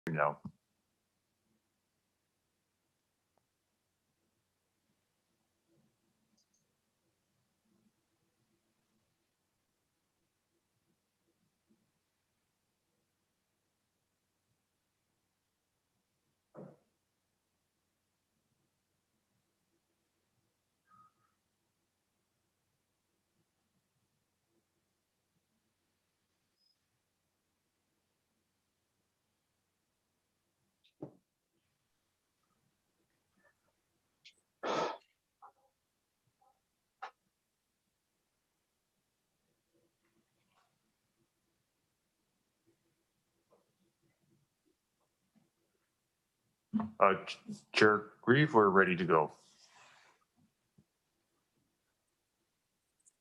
now. Chair Grieve, we're ready to go.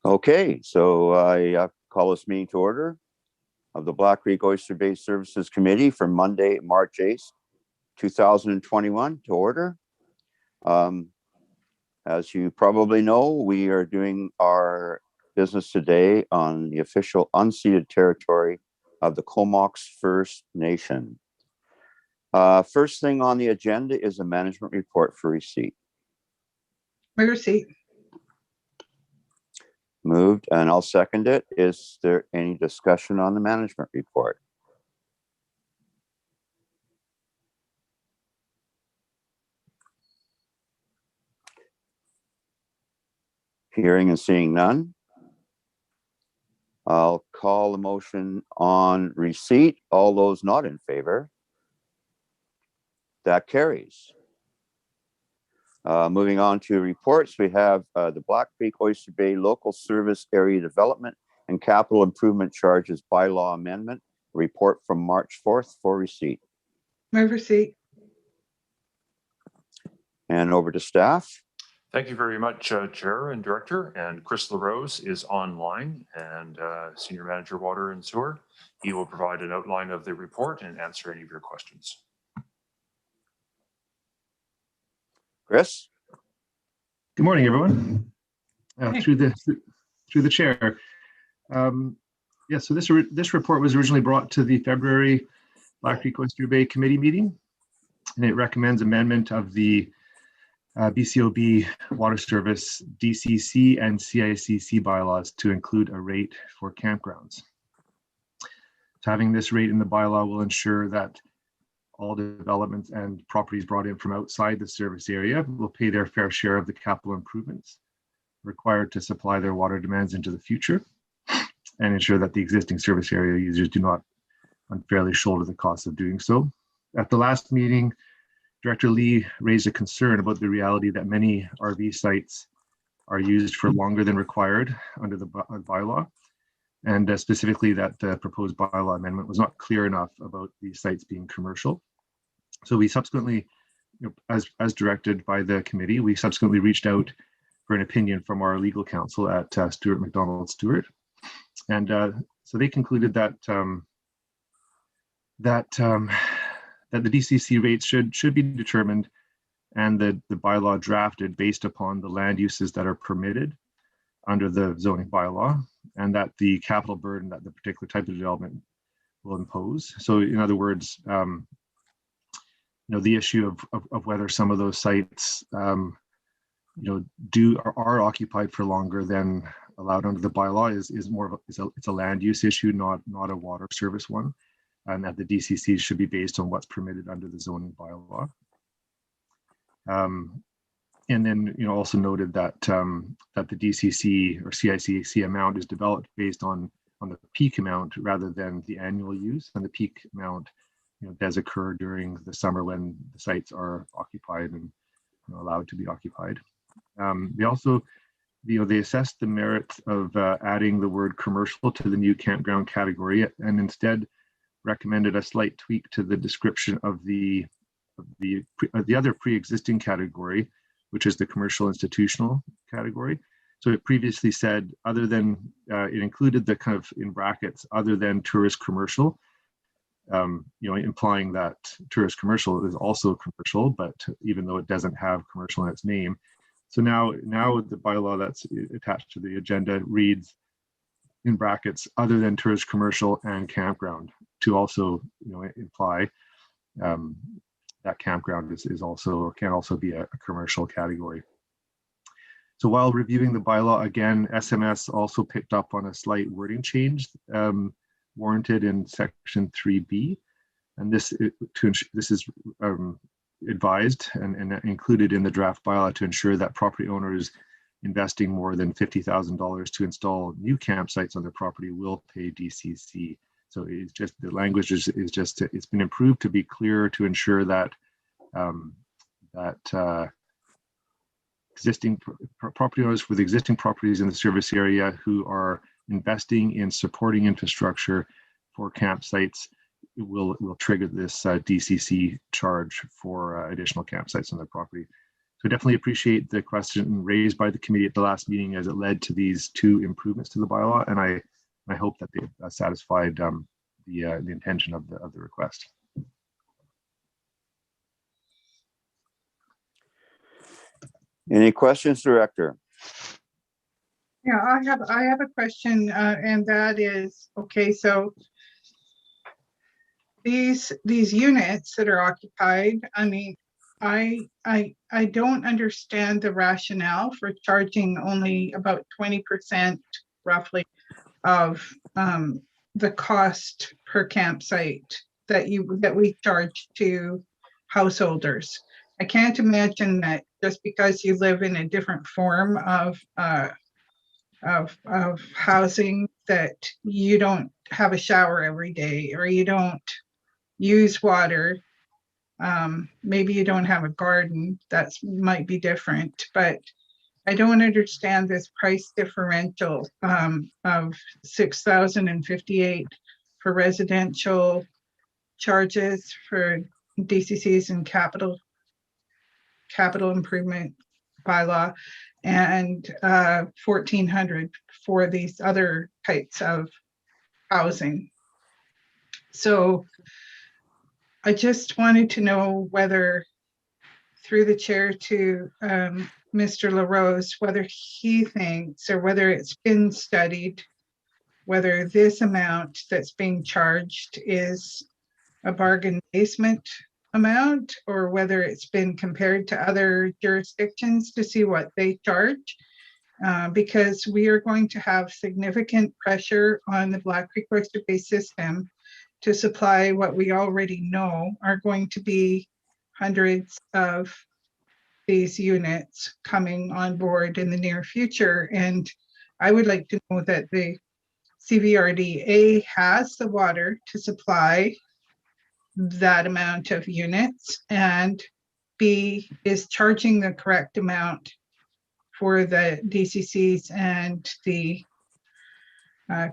Okay, so I call this meeting to order of the Black Creek Oyster Bay Services Committee for Monday, March 8th, 2021 to order. As you probably know, we are doing our business today on the official unceded territory of the Comox First Nation. First thing on the agenda is a management report for receipt. My receipt. Moved, and I'll second it. Is there any discussion on the management report? Hearing and seeing none. I'll call the motion on receipt. All those not in favor? That carries. Moving on to reports, we have the Black Creek Oyster Bay Local Service Area Development and Capital Improvement Charges Bylaw Amendment report from March 4th for receipt. My receipt. And over to staff. Thank you very much, Chair and Director. And Chris LaRose is online, and Senior Manager Water and Sewer. He will provide an outline of the report and answer any of your questions. Chris. Good morning, everyone. Through the chair. Yeah, so this report was originally brought to the February Black Creek Oyster Bay Committee meeting, and it recommends amendment of the BCOB Water Service DCC and CICC bylaws to include a rate for campgrounds. So having this rate in the bylaw will ensure that all developments and properties brought in from outside the service area will pay their fair share of the capital improvements required to supply their water demands into the future, and ensure that the existing service area users do not unfairly shoulder the cost of doing so. At the last meeting, Director Lee raised a concern about the reality that many RV sites are used for longer than required under the bylaw, and specifically that the proposed bylaw amendment was not clear enough about these sites being commercial. So we subsequently, as directed by the committee, we subsequently reached out for an opinion from our legal counsel at Stewart McDonald Stewart, and so they concluded that that the DCC rates should be determined and the bylaw drafted based upon the land uses that are permitted under the zoning bylaw, and that the capital burden that the particular type of development will impose. So in other words, the issue of whether some of those sites are occupied for longer than allowed under the bylaw is more of it's a land use issue, not a water service one, and that the DCC should be based on what's permitted under the zoning bylaw. And then also noted that that the DCC or CICC amount is developed based on the peak amount rather than the annual use, and the peak amount does occur during the summer when the sites are occupied and allowed to be occupied. They also, they assessed the merit of adding the word commercial to the new campground category, and instead recommended a slight tweak to the description of the other pre-existing category, which is the commercial institutional category. So it previously said other than, it included the kind of in brackets, other than tourist commercial, implying that tourist commercial is also commercial, but even though it doesn't have commercial in its name. So now the bylaw that's attached to the agenda reads in brackets, other than tourist commercial and campground, to also imply that campground is also, or can also be a commercial category. So while reviewing the bylaw, again, SMS also picked up on a slight wording change warranted in section 3B. And this is advised and included in the draft bylaw to ensure that property owners investing more than $50,000 to install new campsites on their property will pay DCC. So it's just, the language is just, it's been improved to be clearer to ensure that existing property owners with existing properties in the service area who are investing in supporting infrastructure for campsites will trigger this DCC charge for additional campsites on their property. So definitely appreciate the question raised by the committee at the last meeting as it led to these two improvements to the bylaw, and I hope that they've satisfied the intention of the request. Any questions, Director? Yeah, I have a question, and that is, okay, so these units that are occupied, I mean, I don't understand the rationale for charging only about 20% roughly of the cost per campsite that we charge to householders. I can't imagine that just because you live in a different form of housing that you don't have a shower every day, or you don't use water. Maybe you don't have a garden. That might be different, but I don't understand this price differential of $6,058 for residential charges for DCCs and capital improvement bylaw, and $1,400 for these other types of housing. So I just wanted to know whether, through the chair to Mr. LaRose, whether he thinks, or whether it's been studied, whether this amount that's being charged is a bargain basement amount, or whether it's been compared to other jurisdictions to see what they charge, because we are going to have significant pressure on the Black Creek Oyster Bay system to supply what we already know are going to be hundreds of these units coming on board in the near future. And I would like to know that the CVRDA has the water to supply that amount of units, and B, is charging the correct amount for the DCCs and the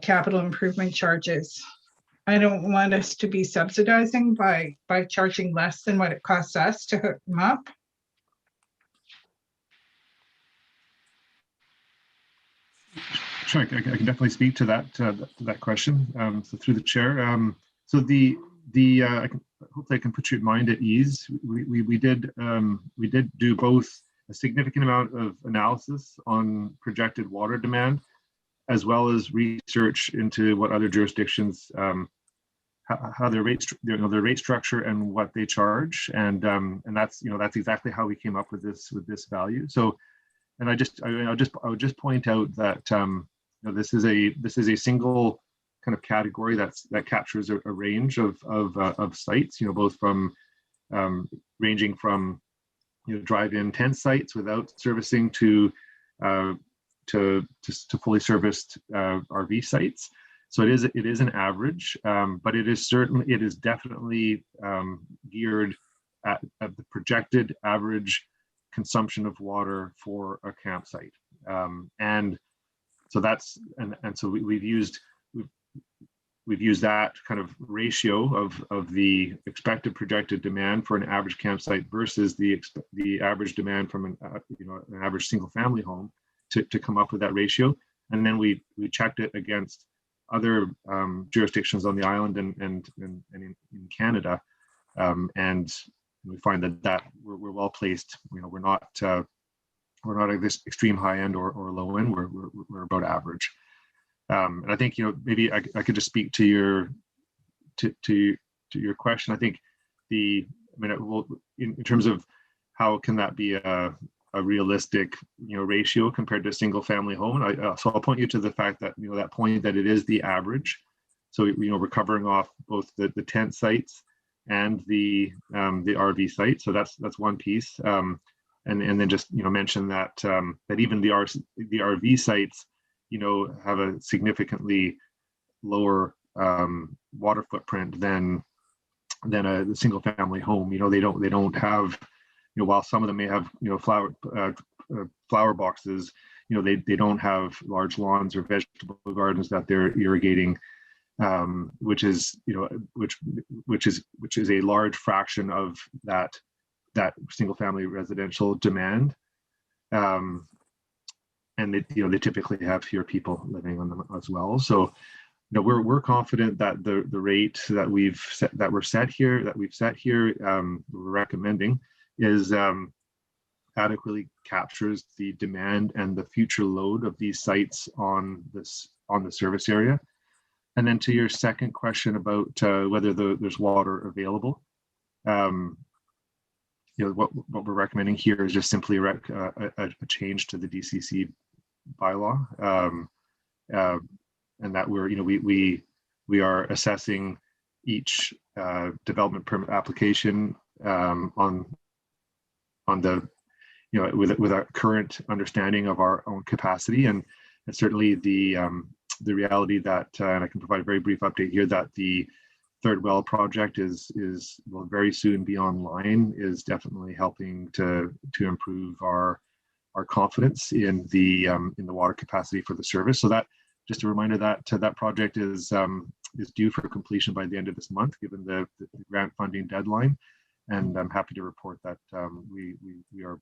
capital improvement charges. I don't want us to be subsidizing by charging less than what it costs us to hook them up. Sure, I can definitely speak to that question. So through the chair, so hopefully I can put you in mind at ease. We did do both a significant amount of analysis on projected water demand, as well as research into what other jurisdictions, how their rate structure and what they charge, and that's exactly how we came up with this value. So, and I would just point out that this is a single kind of category that captures a range of sites, both from ranging from drive-in tent sites without servicing to fully serviced RV sites. So it is an average, but it is definitely geared at the projected average consumption of water for a campsite, and so that's so we've used that kind of ratio of the expected projected demand for an average campsite versus the average demand from an average single family home to come up with that ratio, and then we checked it against other jurisdictions on the island and in Canada, and we find that we're well placed. We're not at this extreme high end or low end. We're about average. And I think maybe I could just speak to your question. I think I mean, it will, in terms of how can that be a realistic, ratio compared to a single family home. So I'll point you to the fact that, that point that it is the average. So, we're covering off both the tent sites and the RV site. So that's one piece. And then just, mention that, that even the RV sites, have a significantly lower water footprint than a single family home. They don't have, while some of them may have, flower boxes, they don't have large lawns or vegetable gardens that they're irrigating, which is a large fraction of that single family residential demand. And they typically have fewer people living on them as well. So, we're confident that the rate that we've set here, we're recommending, is adequately captures the demand and the future load of these sites on the service area. And then to your second question about whether there's water available, what we're recommending here is just simply a change to the DCC bylaw, and that we are assessing each development permit application on the with our current understanding of our own capacity, and certainly the reality that, and I can provide a very brief update here, that the third well project will very soon be online, is definitely helping to improve our confidence in the water capacity for the service. So that, just a reminder that that project is due for completion by the end of this month, given the grant funding deadline. And I'm happy to report that we are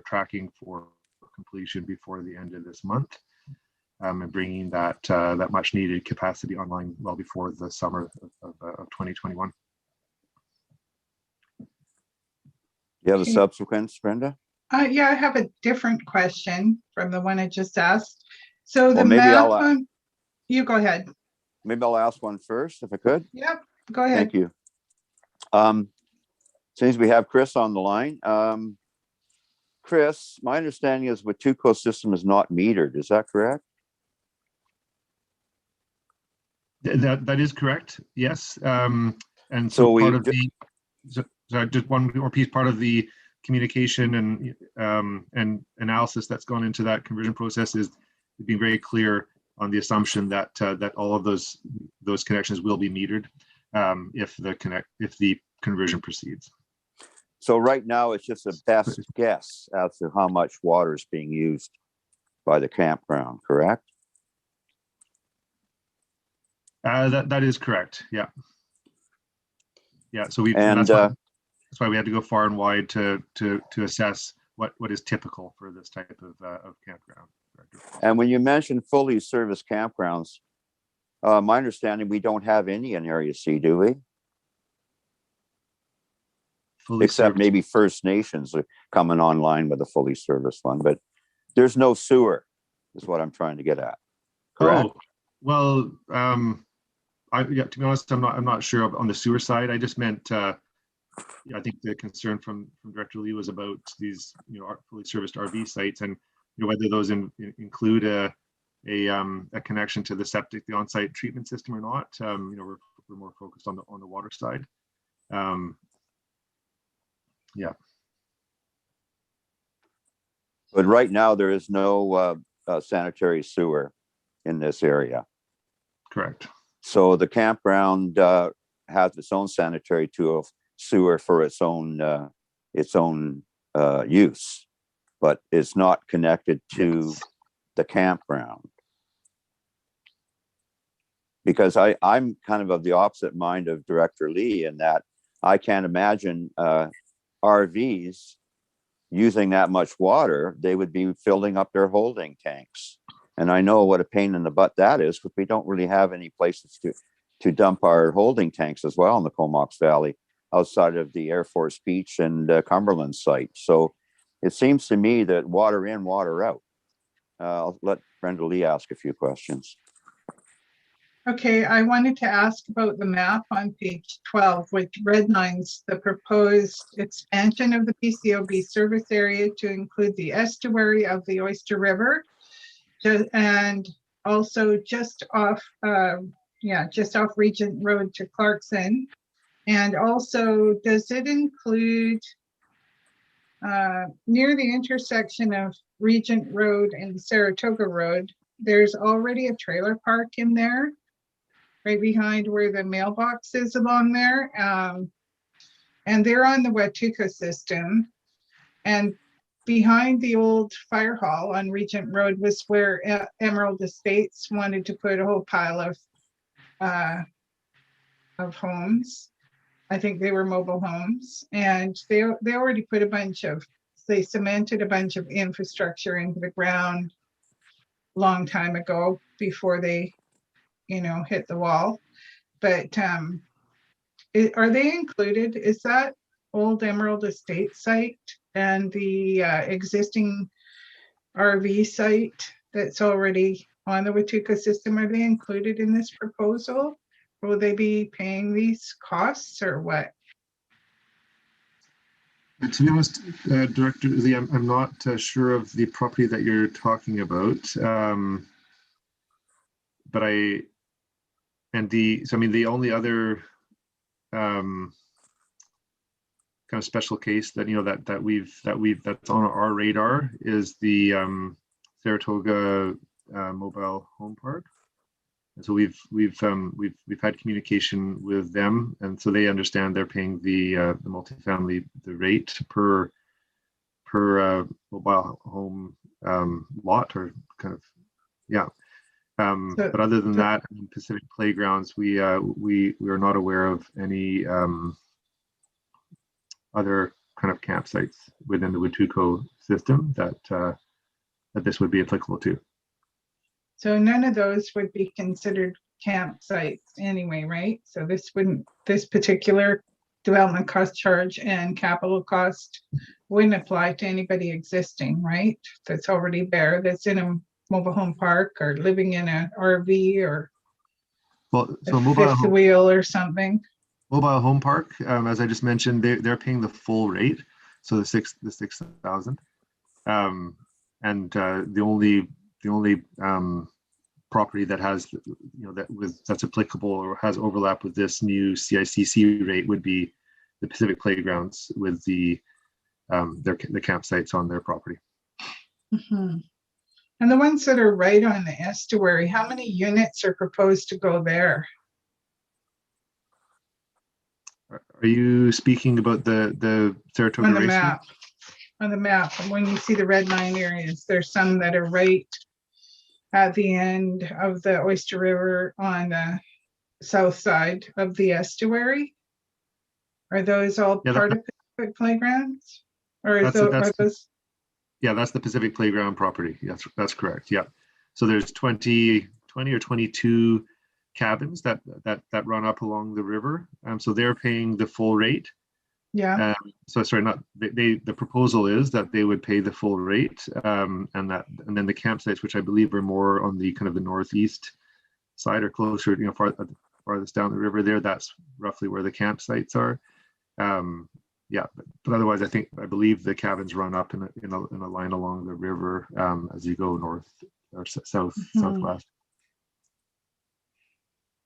tracking for completion before the end of this month, and bringing that much needed capacity online well before the summer of 2021. You have a subsequent, Brenda? Yeah, I have a different question from the one I just asked. So the Well, maybe map on, you go ahead. Maybe I'll ask one first, if I could. Yep, go ahead. Thank you. Since we have Chris on the line, Chris, my understanding is Watuco system is not metered. Is that correct? That is correct. Yes. And So part of the, just one more piece, part of the communication and analysis that's gone into that conversion process is being very clear on the assumption that all of those connections will be metered if the conversion proceeds. So right now it's just a best guess as to how much water is being used by the campground, correct? That is correct. Yeah. Yeah. So that's why we had to go far and wide to assess what is typical for this type of campground. And when you mention fully serviced campgrounds, my understanding, we don't have any in Area C, do we? Except maybe First Nations are coming online with a fully serviced one, but there's no sewer, is what I'm trying to get at. Correct? Oh, well, to be honest, I'm not sure on the sewer side. I just meant, I think the concern from Director Lee was about these, fully serviced RV sites, and whether those include a connection to the on-site treatment system or not. We're more focused on the water side. Yeah. But right now there is no sanitary sewer in this area. Correct. So the campground has its own sanitary sewer for its own use, but it's not connected to the campground. Because I'm kind of the opposite mind of Director Lee in that I can't imagine RVs using that much water. They would be filling up their holding tanks. And I know what a pain in the butt that is, because we don't really have any places to dump our holding tanks as well in the Comox Valley outside of the Air Force Beach and Cumberland site. So it seems to me that water in, water out. I'll let Brenda Lee ask a few questions. Okay, I wanted to ask about the map on page 12, which redlines the proposed expansion of the PCOB service area to include the estuary of the Oyster River. And also just off, just off Regent Road to Clarkson. And also, does it include near the intersection of Regent Road and Saratoga Road, there's already a trailer park in there, right behind where the mailbox is along there. And they're on the Watuka system. And behind the old fire hall on Regent Road was where Emerald Estates wanted to put a whole pile of homes. I think they were mobile homes, and they already put they cemented a bunch of infrastructure into the ground long time ago before they, hit the wall. But are they included? Is that old Emerald Estate site and the existing RV site that's already on the Watuka system, are they included in this proposal? Will they be paying these costs or what? To be honest, Director Lee, I'm not sure of the property that you're talking about. But the only other kind of special case that that's on our radar is the Saratoga mobile home park. And so we've had communication with them, and so they understand they're paying the multifamily the rate per mobile home lot, or kind of, yeah. But other than that, in Pacific Playgrounds, we are not aware of any other kind of campsites within the Watuco system that this would be applicable to. So none of those would be considered campsites anyway, right? So this particular development cost charge and capital cost wouldn't apply to anybody existing, right? That's already there, that's in a mobile home park or living in an RV or a fifth wheel or something. Mobile home park, as I just mentioned, they're paying the full rate, so the 6,000, and the only property that has that's applicable or has overlap with this new CICC rate would be the Pacific Playgrounds with the campsites on their property. Mm-hmm. And the ones that are right on the estuary, how many units are proposed to go there? Are you speaking about the Saratoga on the Racing? map? On the map, and when you see the red line areas, there's some that are right at the end of the Oyster River on the south side of the estuary. Are those all part of Pacific Playgrounds? Or are those? Yeah, that's the Pacific Playground property. Yes, that's correct. Yeah. So there's 20 or 22 cabins that run up along the river. So they're paying the full rate. Yeah. The proposal is that they would pay the full rate, and then the campsites, which I believe are more on the kind of the northeast side or closer, farthest down the river there, that's roughly where the campsites are. But otherwise, I believe the cabins run up in a line along the river as you go north or southwest.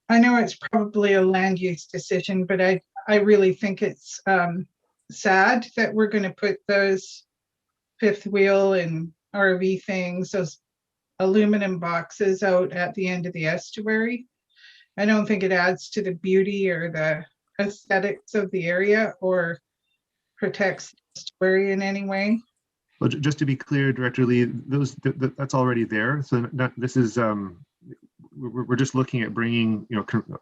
I know it's probably a land use decision, but I really think it's sad that we're going to put those fifth wheel and RV things, those aluminum boxes out at the end of the estuary. I don't think it adds to the beauty or the aesthetics of the area or protects the estuary in any way. Well, just to be clear, Director Lee, that's already there. So this is we're just looking at bringing,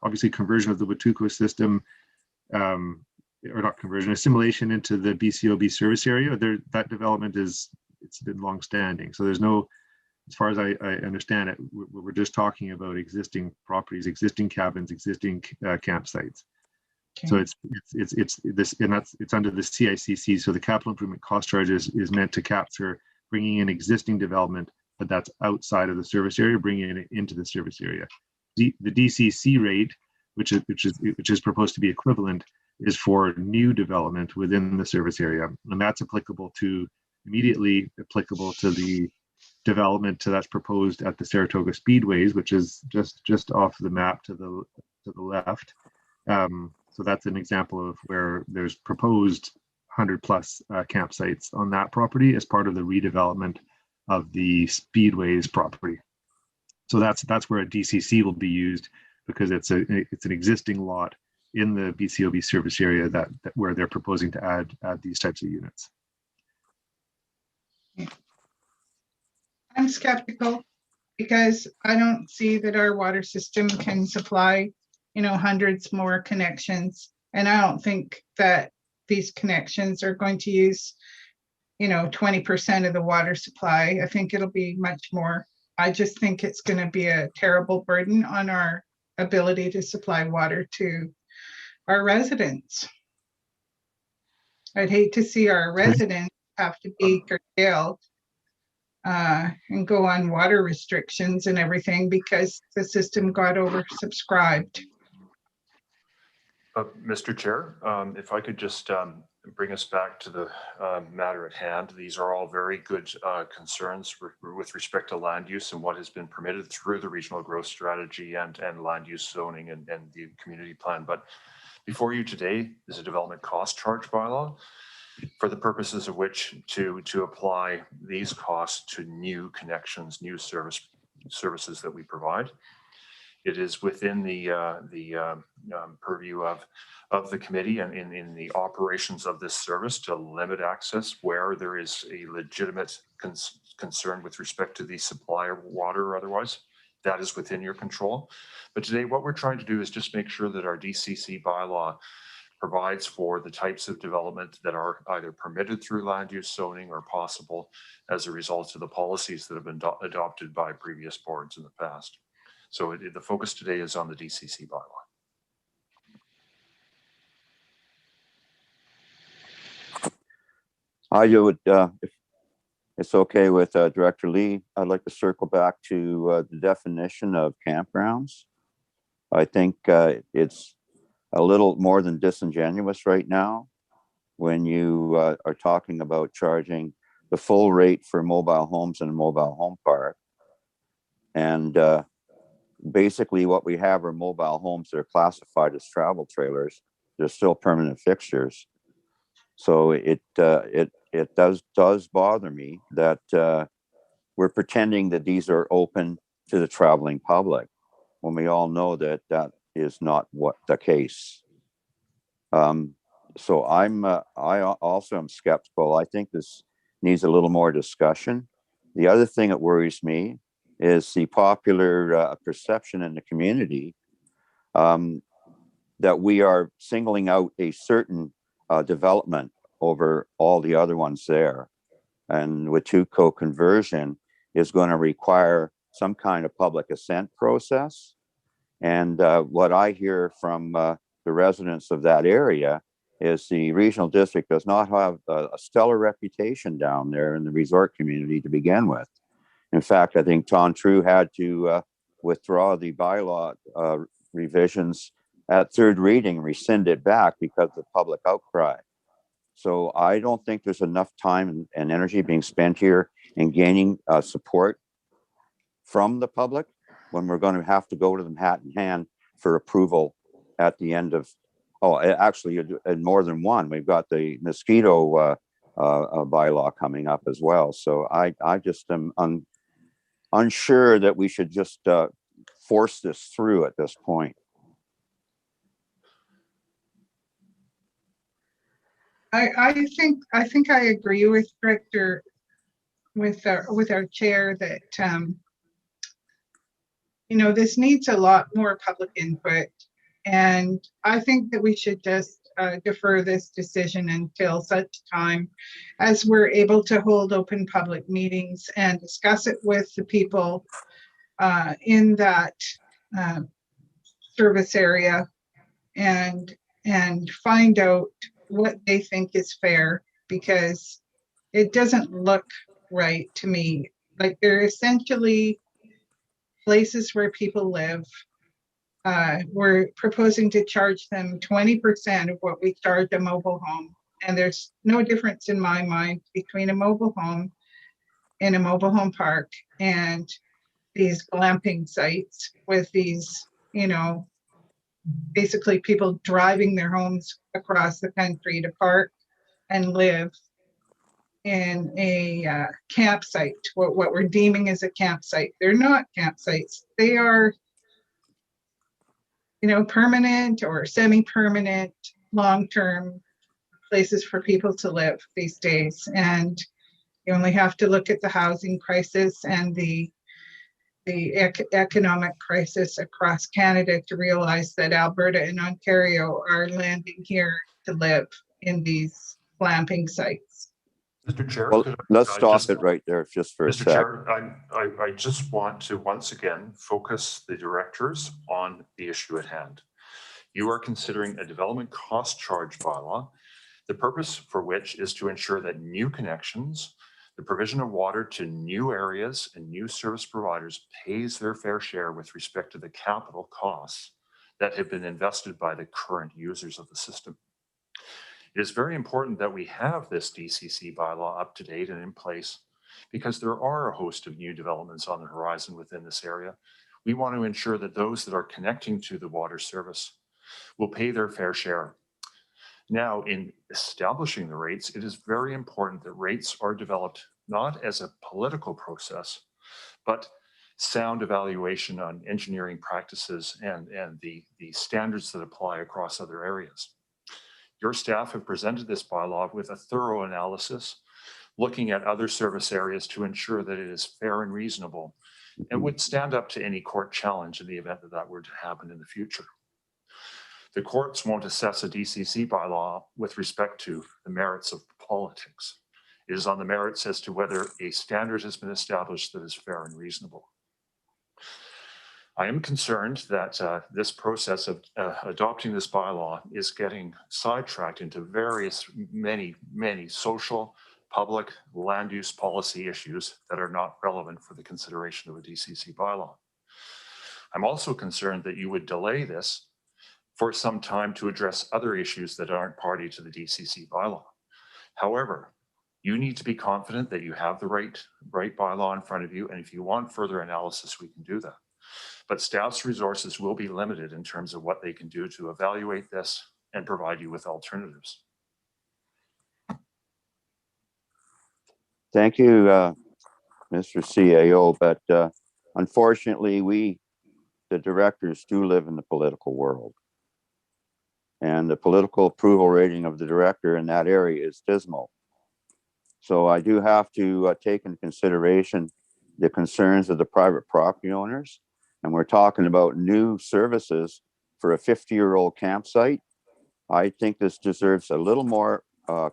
obviously conversion of the Watuco system, or not conversion, assimilation into the BCOB service area. That development it's been long-standing. So there's no, as far as I understand it, we're just talking about existing properties, existing cabins, existing campsites. Okay. So it's this, and it's under the CICC. So the capital improvement cost charge is meant to capture bringing in existing development, but that's outside of the service area, bringing it into the service area. the DCC rate, which is proposed to be equivalent, is for new development within the service area, and that's immediately applicable to the development that's proposed at the Saratoga Speedways, which is just off the map to the left. So that's an example of where there's proposed 100+ campsites on that property as part of the redevelopment of the Speedways property. So that's where a DCC will be used, because it's an existing lot in the BCOB service area that where they're proposing to add these types of units. I'm skeptical because I don't see that our water system can supply, hundreds more connections. And I don't think that these connections are going to use, 20% of the water supply. I think it'll be much more. I just think it's going to be a terrible burden on our ability to supply water to our residents. I'd hate to see our residents have to be curtailed and go on water restrictions and everything because the system got oversubscribed. Mr. Chair, if I could just bring us back to the matter at hand. These are all very good concerns with respect to land use and what has been permitted through the regional growth strategy and land use zoning and the community plan. But before you today is a development cost charge bylaw, for the purposes of which to apply these costs to new connections, new services that we provide. It is within the purview of the committee and in the operations of this service to limit access where there is a legitimate concern with respect to the supply of water or otherwise. That is within your control. But today what we're trying to do is just make sure that our DCC bylaw provides for the types of development that are either permitted through land use zoning or possible as a result of the policies that have been adopted by previous boards in the past. So the focus today is on the DCC bylaw. I would, if it's okay with Director Lee, I'd like to circle back to the definition of campgrounds. I think it's a little more than disingenuous right now when you are talking about charging the full rate for mobile homes and a mobile home park. And basically what we have are mobile homes that are classified as travel trailers. They're still permanent fixtures. So it does bother me that we're pretending that these are open to the traveling public when we all know that that is not what the case. So I also am skeptical. I think this needs a little more discussion. The other thing that worries me is the popular perception in the community that we are singling out a certain development over all the other ones there. And Watuco conversion is going to require some kind of public assent process. And what I hear from the residents of that area is the regional district does not have a stellar reputation down there in the resort community to begin with. In fact, I think Tom True had to withdraw the bylaw revisions at third reading, rescind it back because of public outcry. So I don't think there's enough time and energy being spent here in gaining support from the public when we're going to have to go to them hat in hand for approval at the end of, actually in more than one. We've got the mosquito bylaw coming up as well. So I just am unsure that we should just force this through at this point. I think I agree with Director, with our chair that this needs a lot more public input, and I think that we should just defer this decision until such time as we're able to hold open public meetings and discuss it with the people in that service area and find out what they think is fair, because it doesn't look right to me. Like, they're essentially places where people live, we're proposing to charge them 20% of what we charge a mobile home. And there's no difference in my mind between a mobile home and a mobile home park and these glamping sites with these, basically people driving their homes across the country to park and live in a campsite, what we're deeming as a campsite. They're not campsites. They are, permanent or semi-permanent, long-term places for people to live these days. And you only have to look at the housing crisis and the economic crisis across Canada to realize that Alberta and Ontario are landing here to live in these glamping sites. Mr. Chair, Well, could let's I stop just- it right there just for a Mr. sec. Chair, I just want to once again focus the directors on the issue at hand. You are considering a development cost charge bylaw, the purpose for which is to ensure that new connections, the provision of water to new areas and new service providers pays their fair share with respect to the capital costs that have been invested by the current users of the system. It is very important that we have this DCC bylaw up to date and in place because there are a host of new developments on the horizon within this area. We want to ensure that those that are connecting to the water service will pay their fair share. Now, in establishing the rates, it is very important that rates are developed not as a political process, but sound evaluation on engineering practices and the standards that apply across other areas. Your staff have presented this bylaw with a thorough analysis, looking at other service areas to ensure that it is fair and reasonable and would stand up to any court challenge in the event that that were to happen in the future. The courts won't assess a DCC bylaw with respect to the merits of politics. It is on the merits as to whether a standard has been established that is fair and reasonable. I am concerned that this process of adopting this bylaw is getting sidetracked into many social, public, land use policy issues that are not relevant for the consideration of a DCC bylaw. I'm also concerned that you would delay this for some time to address other issues that aren't party to the DCC bylaw. However, you need to be confident that you have the right bylaw in front of you, and if you want further analysis, we can do that. But staff's resources will be limited in terms of what they can do to evaluate this and provide you with alternatives. Thank you, Mr. CAO, but unfortunately, we, the directors, do live in the political world. And the political approval rating of the director in that area is dismal. So I do have to take into consideration the concerns of the private property owners. And we're talking about new services for a 50-year-old campsite. I think this deserves a little more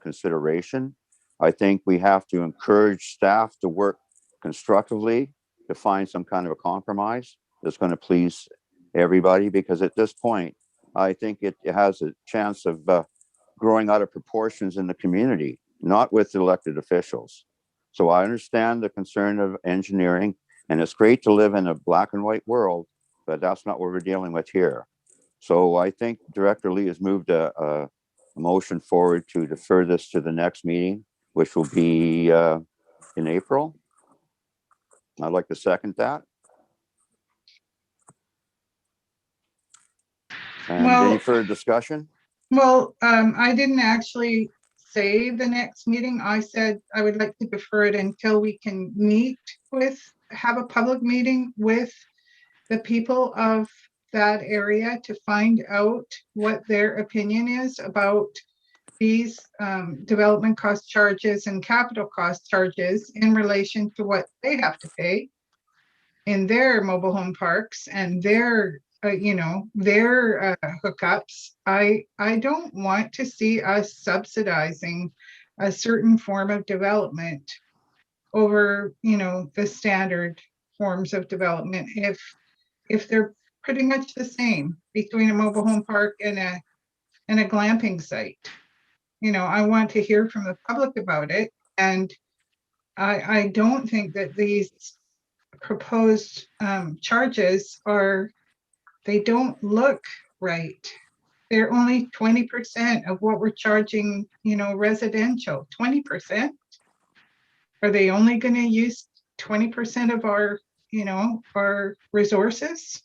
consideration. I think we have to encourage staff to work constructively to find some kind of a compromise that's going to please everybody, because at this point, I think it has a chance of growing out of proportions in the community, not with elected officials. So I understand the concern of engineering, and it's great to live in a black and white world, but that's not what we're dealing with here. So I think Director Lee has moved a motion forward to defer this to the next meeting, which will be in April. I'd like to second that. And any further discussion? Well, I didn't actually say the next meeting. I said I would like to defer it until we can have a public meeting with the people of that area to find out what their opinion is about these development cost charges and capital cost charges in relation to what they have to pay in their mobile home parks and their hookups. I don't want to see us subsidizing a certain form of development over, the standard forms of development if they're pretty much the same between a mobile home park and a glamping site. I want to hear from the public about it, and I don't think that these proposed charges are they don't look right. They're only 20% of what we're charging, residential, 20%. Are they only going to use 20% of our, our resources?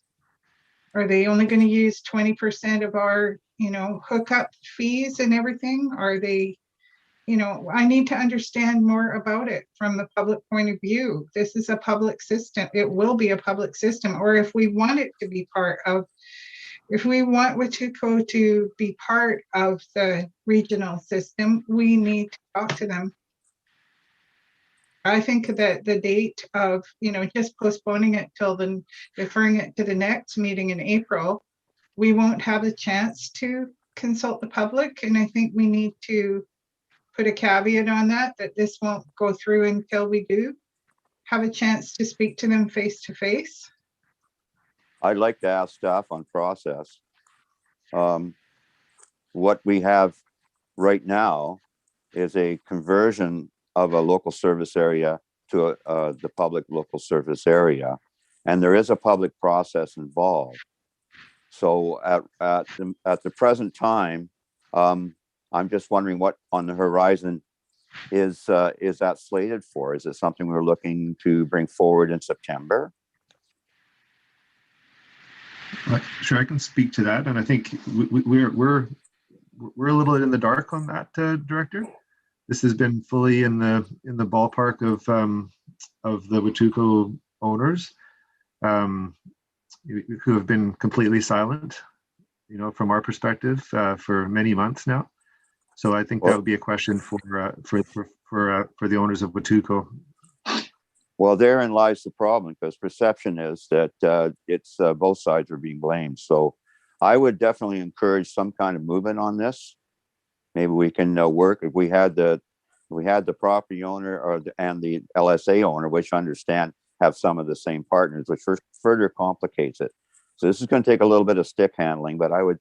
Are they only going to use 20% of our, hookup fees and everything? Are they, I need to understand more about it from the public point of view. This is a public system. It will be a public system. Or if we want it to be part of, if we want Watuco to be part of the regional system, we need to talk to them. I think that the date of, just postponing it till deferring it to the next meeting in April, we won't have a chance to consult the public. And I think we need to put a caveat on that this won't go through until we do have a chance to speak to them face to face. I'd like to ask staff on process. What we have right now is a conversion of a local service area to the public local service area. And there is a public process involved. So at the present time, I'm just wondering what on the horizon is that slated for? Is it something we're looking to bring forward in September? Sure, I can speak to that, and I think we're a little in the dark on that, Director. This has been fully in the ballpark of the Watuco owners, who have been completely silent, from our perspective, for many months now. So I think that would be a question for the owners of Watuco. Well, therein lies the problem, because perception is that it's both sides are being blamed. So I would definitely encourage some kind of movement on this. Maybe we can work if we had the property owner and the LSA owner, which I understand have some of the same partners, which further complicates it. So this is going to take a little bit of stick handling, but I would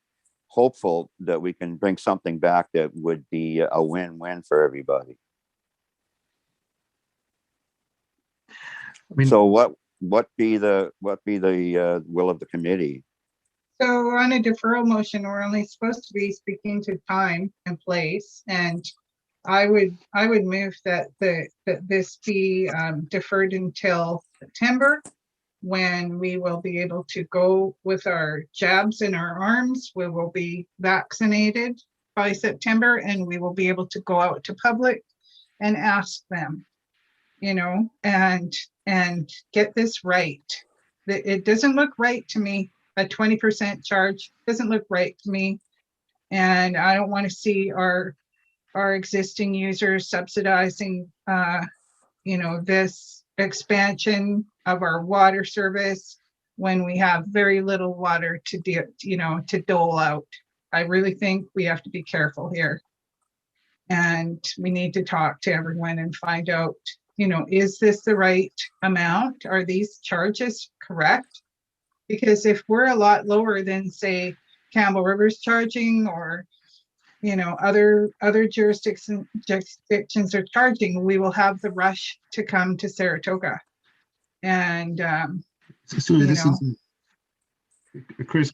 hopeful that we can bring something back that would be a win-win for everybody. So what be the will of the committee? So on a deferral motion, we're only supposed to be speaking to time and place, and I would move that this be deferred until September, when we will be able to go with our jabs in our arms. We will be vaccinated by September, and we will be able to go out to public and ask them, and get this right. It doesn't look right to me. A 20% charge doesn't look right to me. And I don't want to see our existing users subsidizing, this expansion of our water service when we have very little water to dole out. I really think we have to be careful here. And we need to talk to everyone and find out, is this the right amount? Are these charges correct? Because if we're a lot lower than, say, Campbell River's charging, or other jurisdictions are charging, we will have the rush to come to Saratoga. And so this is Chris.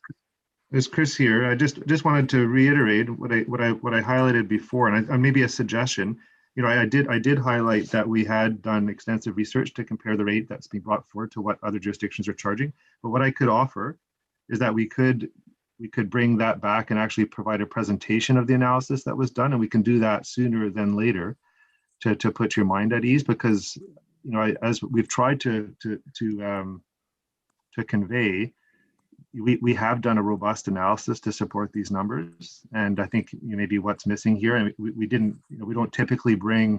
There's Chris here. I just wanted to reiterate what I highlighted before, and maybe a suggestion. I did highlight that we had done extensive research to compare the rate that's being brought forward to what other jurisdictions are charging. But what I could offer is that we could bring that back and actually provide a presentation of the analysis that was done, and we can do that sooner than later to put your mind at ease, because as we've tried to convey, we have done a robust analysis to support these numbers, and I think maybe what's missing here, and we don't typically bring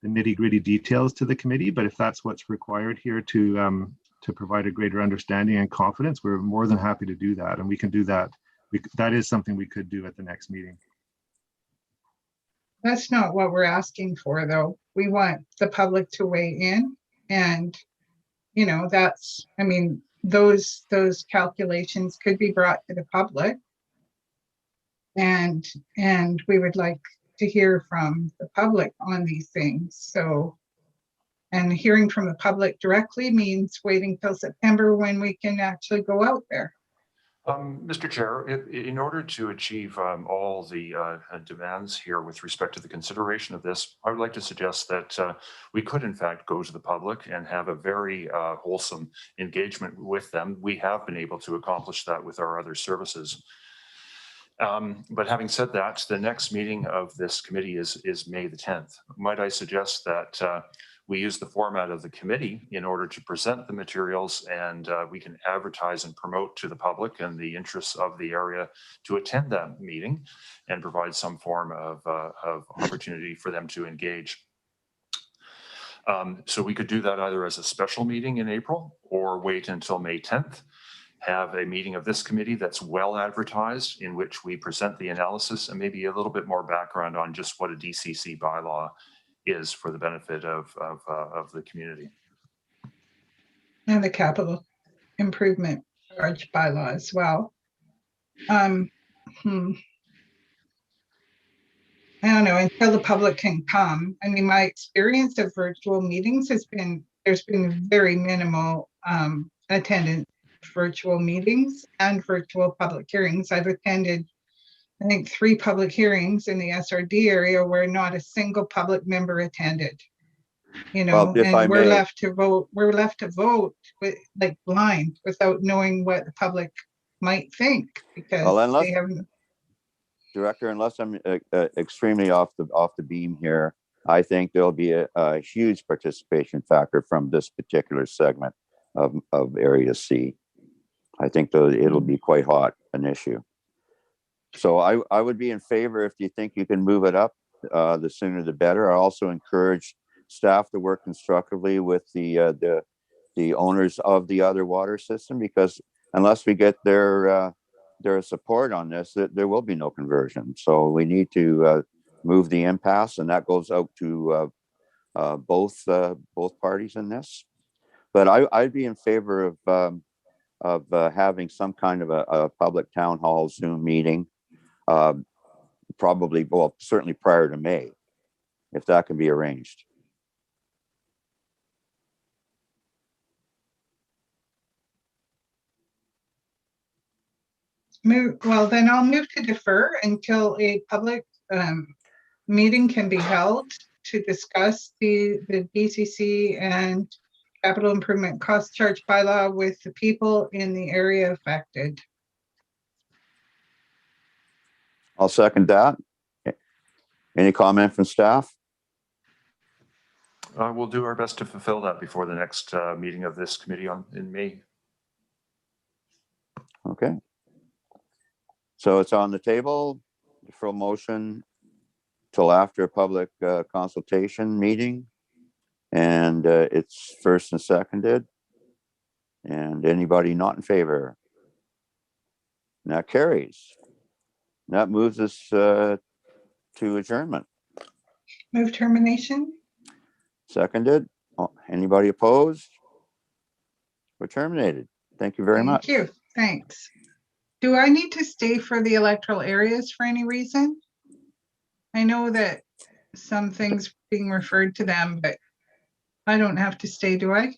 the nitty-gritty details to the committee, but if that's what's required here to provide a greater understanding and confidence, we're more than happy to do that, and we can do that. That is something we could do at the next meeting. That's not what we're asking for, though. We want the public to weigh in, and those calculations could be brought to the public, and we would like to hear from the public on these things. So, and hearing from the public directly means waiting till September, when we can actually go out there. Mr. Chair, in order to achieve all the demands here with respect to the consideration of this, I would like to suggest that we could in fact go to the public and have a very wholesome engagement with them. We have been able to accomplish that with our other services. But having said that, the next meeting of this committee is May the 10th. Might I suggest that we use the format of the committee in order to present the materials, and we can advertise and promote to the public and the interests of the area to attend that meeting and provide some form of opportunity for them to engage. So we could do that either as a special meeting in April or wait until May 10th, have a meeting of this committee that's well advertised in which we present the analysis and maybe a little bit more background on just what a DCC bylaw is for the benefit of the community. And the capital improvement charge bylaw as well. I don't know, until the public can come. I mean, my experience of virtual meetings has been, there's been very minimal attendance at virtual meetings and virtual public hearings. I've attended, I think, 3 public hearings in the SRD area where not a single public member attended. You know, Well, if I and we're may- left to vote with, like, blind without knowing what the public might think, because Well, unless- they haven't. Director, unless I'm extremely off the beam here, I think there'll be a huge participation factor from this particular segment of Area C. I think it'll be quite hot an issue. So I would be in favor if you think you can move it up, the sooner the better. I also encourage staff to work constructively with the owners of the other water system, because unless we get their support on this, there will be no conversion. So we need to move the impasse, and that goes out to both parties in this. But I'd be in favor of having some kind of a public town hall Zoom meeting, probably, well, certainly prior to May, if that can be arranged. Well, then I'll move to defer until a public meeting can be held to discuss the DCC and capital improvement cost charge bylaw with the people in the area affected. I'll second that. Any comment from staff? We'll do our best to fulfill that before the next meeting of this committee in May. Okay. So it's on the table for a motion till after a public consultation meeting. And it's first and seconded. And anybody not in favor? That carries. That moves us to adjournment. Move termination. Seconded. Anybody opposed? We're terminated. Thank you very much. Thank you. Thanks. Do I need to stay for the electoral areas for any reason? I know that some things being referred to them, but I don't have to stay, do I?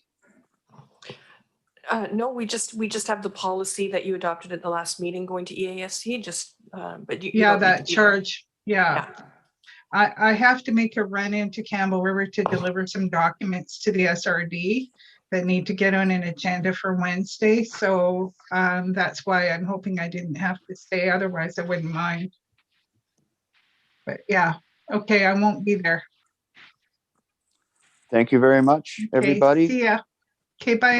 No, we just have the policy that you adopted at the last meeting going to EAST, but you Yeah, don't need to that be there. charge. Yeah. I have to make a run into Campbell River to deliver some documents to the SRD that need to get on an agenda for Wednesday. So that's why I'm hoping I didn't have to stay. Otherwise, I wouldn't mind. But yeah, okay, I won't be there. Thank you very much, Okay, everybody. see ya. Okay, bye.